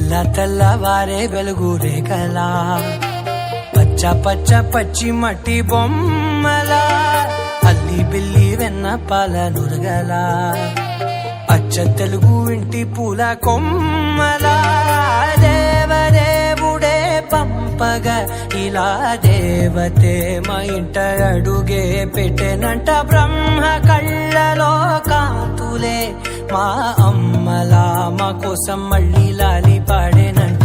తెల్లవారే వెలుగు రేఖలా పచ్చ పచ్చ పచ్చి మట్టి బొమ్మలా అల్లి బిల్లి వెన్న పాల నురగలా అచ్చ తెలుగు ఇంటి పూల కొమ్మలా దేవదేవుడే పంపగా ఇలా దేవతే మా ఇంట అడుగే పెట్టెనంట బ్రహ్మ కళ్ళలో కాంతులే మా అమ్మలా మా కోసం మళ్ళీ లాలి పాడేనంట.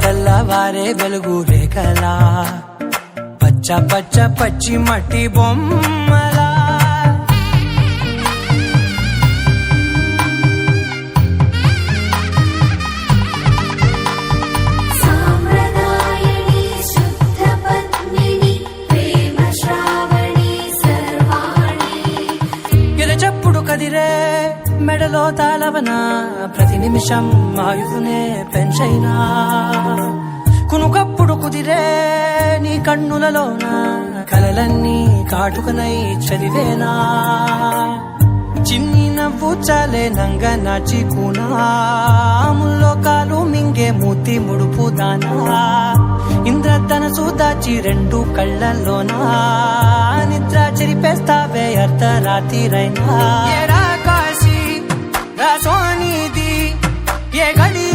తెల్లవారే వెలుగు రేఖలా పచ్చ పచ్చ పచ్చి మట్టి బొమ్మలా ఎరచప్పుడు కదిరే మెడలో తాళవన ప్రతి నిమిషం ఆయుధునే పెంచైనా కునుకప్పుడు కుదిరే నీ కన్నులలోన కలలన్నీ కాటుకనై చదివేనా చిన్ని నవ్వు చాలే నంగ నాచి కూనాముల్లో కాలు మింగే మూతి ముడుపు దానా ఇంద్రధనసు దాచి రెండు కళ్ళల్లోనా నిద్ర చెరిపేస్తావే అర్ధరాత్రిరైనా కాశీ రాసోనిది ఏ గడి